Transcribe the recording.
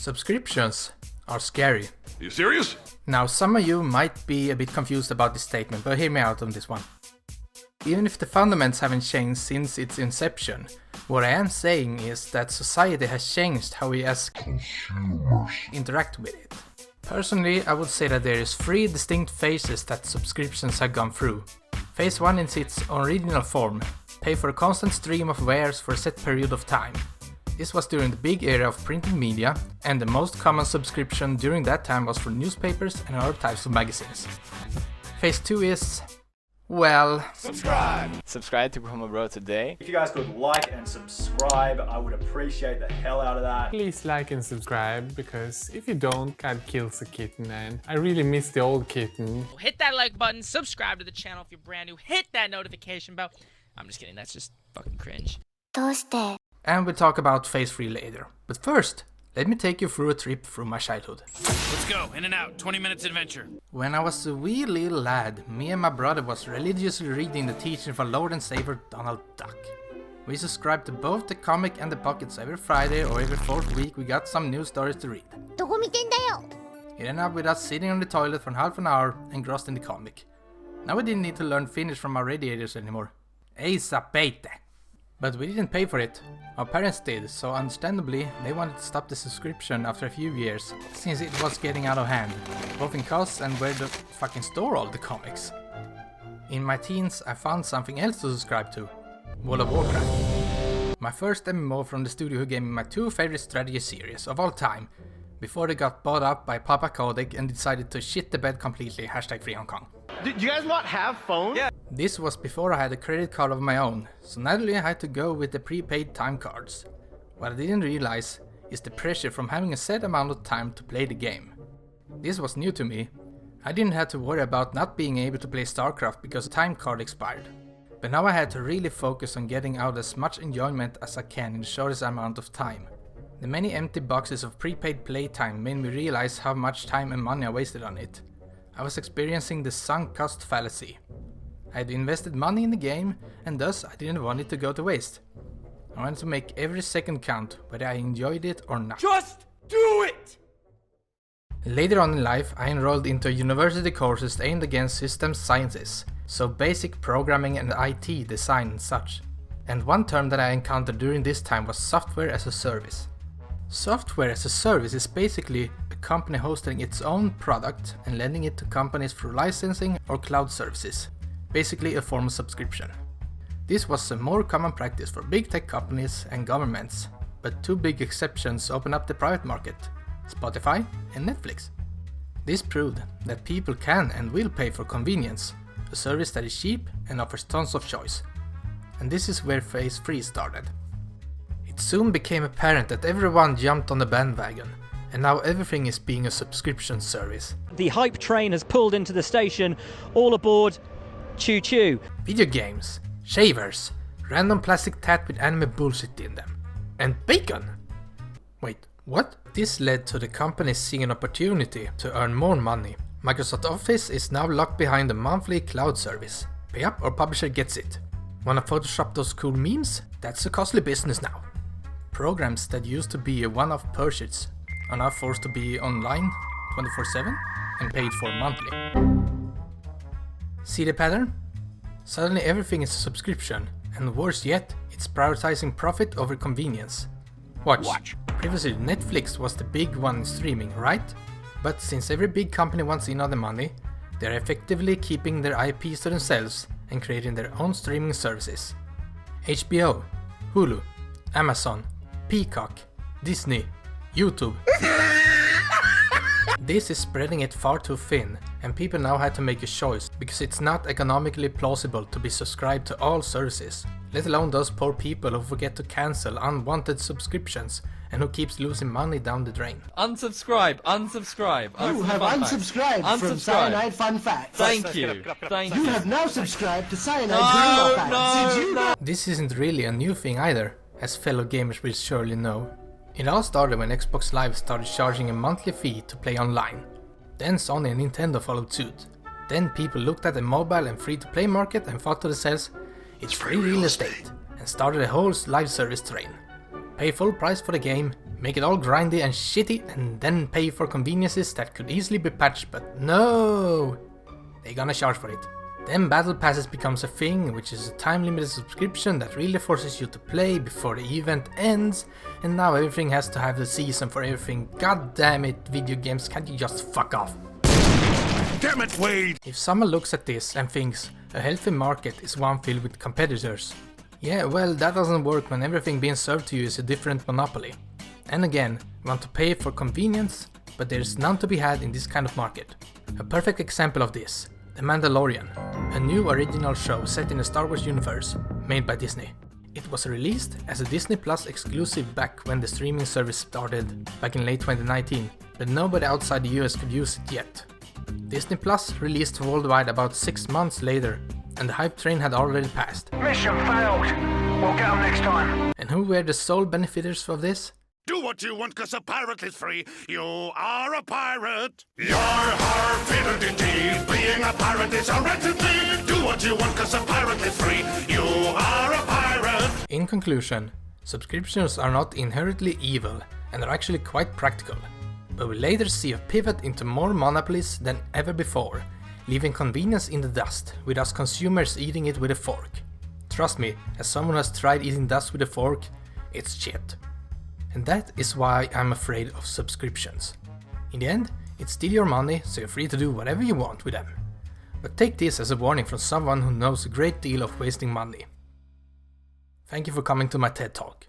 Subscriptions are scary. Are you serious? Now, some of you might be a bit confused about this statement, but hear me out on this one. Even if the fundamentals haven't changed since its inception, what I am saying is that society has changed how we as consumers interact with it. Personally, I would say that there is 3 distinct phases that subscriptions have gone through. Phase 1 in its original form: pay for a constant stream of wares for a set period of time. This was during the big era of printed media, and the most common subscription during that time was for newspapers and other types of magazines. Phase 2 is, well... Subscribe to Become a Bro today. If you guys could like and subscribe, I would appreciate the hell out of that. Please like and subscribe, because if you don't, God kills a kitten, and I really miss the old kitten. Hit that like button, subscribe to the channel if you're brand new, hit that notification bell. I'm just kidding, that's just fucking cringe. And we'll talk about Phase 3 later. But first, let me take you through a trip through my childhood. Let's go, in and out, 20 minutes adventure. When I was a wee little lad, me and my brother was religiously reading the teachings of our Lord and Savior Donald Duck. We subscribed to both the comic and the pocket, so every Friday or every 4th week we got some new stories to read. It ended up with us sitting on the toilet for half an hour engrossed in the comic. Now we didn't need to learn Finnish from our radiators anymore. Ei sapete. But we didn't pay for it. Our parents did, so understandably they wanted to stop the subscription after a few years, since it was getting out of hand, both in costs and where to fucking store all the comics. In my teens I found something else to subscribe to: World of Warcraft. My first MMO from the studio who gave me my 2 favorite strategy series of all time, before they got bought up by Papa Kodak and decided to shit the bed completely, #FreeHongKong. Do you guys not have phones? Yeah. This was before I had a credit card of my own, so naturally I had to go with the prepaid time cards. What I didn't realize is the pressure from having a set amount of time to play the game. This was new to me. I didn't have to worry about not being able to play StarCraft because the time card expired. But now I had to really focus on getting out as much enjoyment as I can in the shortest amount of time. The many empty boxes of prepaid playtime made me realize how much time and money I wasted on it. I was experiencing the sunk cost fallacy. I had invested money in the game, and thus I didn't want it to go to waste. I wanted to make every second count, whether I enjoyed it or not. Just do it! Later on in life, I enrolled into university courses aimed against systems sciences, so basic programming and IT design and such. And one term that I encountered during this time was software as a service. Software as a service is basically a company hosting its own product and lending it to companies through licensing or cloud services, basically a form of subscription. This was a more common practice for big tech companies and governments, but 2 big exceptions opened up the private market: Spotify and Netflix. This proved that people can and will pay for convenience, a service that is cheap and offers tons of choice. And this is where Phase 3 started. It soon became apparent that everyone jumped on the bandwagon, and now everything is being a subscription service. The hype train has pulled into the station. All aboard. Choo choo. Video games, shavers, random plastic tat with anime bullshit in them, and bacon! Wait, what? This led to the companies seeing an opportunity to earn more money. Microsoft Office is now locked behind a monthly cloud service. Pay up or publisher gets it. Wanna Photoshop those cool memes? That's a costly business now. Programs that used to be a one-off purchase are now forced to be online 24/7 and paid for monthly. See the pattern? Suddenly everything is a subscription, and worse yet, it's prioritizing profit over convenience. Watch. Previously Netflix was the big one in streaming, right? But since every big company wants in on the money, they're effectively keeping their IPs to themselves and creating their own streaming services. HBO, Hulu, Amazon, Peacock, Disney, YouTube. This is spreading it far too thin, and people now had to make a choice, because it's not economically plausible to be subscribed to all services, let alone those poor people who forget to cancel unwanted subscriptions and who keeps losing money down the drain. Unsubscribe. You have unsubscribed from Cyanide Fun Facts. Thank you. You have now subscribed to Cyanide Gorilla Facts. Did you know? This isn't really a new thing either, as fellow gamers will surely know. It all started when Xbox Live started charging a monthly fee to play online. Then Sony and Nintendo followed suit. Then people looked at the mobile and free-to-play market and thought to themselves, it's free real estate, and started a whole live service train. pay full price for the game, make it all grindy and shitty, and then pay for conveniences that could easily be patched, but no! They're gonna charge for it. Then Battle Passes becomes a thing, which is a time-limited subscription that really forces you to play before the event ends, and now everything has to have the season for everything. God damn it, video games, can't you just fuck off? Damn it, Wade! If someone looks at this and thinks a healthy market is one filled with competitors, yeah, well, that doesn't work when everything being served to you is a different monopoly. And again, you want to pay for convenience, but there's none to be had in this kind of market. A perfect example of this, The Mandalorian, a new original show set in the Star Wars universe, made by Disney. It was released as a Disney Plus exclusive back when the streaming service started, back in late 2019, but nobody outside the US could use it yet. Disney Plus released worldwide about 6 months later, and the hype train had already passed. Mission failed. We'll get them next time. And who were the sole benefiters of this? Do what you want, cause a pirate is free. You are a pirate. You're har fiddle-dee-dee. Being a pirate is a rant. Do what you want, cause a pirate is free. You are a pirate. In conclusion, subscriptions are not inherently evil and are actually quite practical. But we later see a pivot into more monopolies than ever before, leaving convenience in the dust, with us consumers eating it with a fork. Trust me, as someone who has tried eating dust with a fork, it's shit. And that is why I'm afraid of subscriptions. In the end, it's still your money, so you're free to do whatever you want with them. But take this as a warning from someone who knows a great deal of wasting money. Thank you for coming to my TED Talk.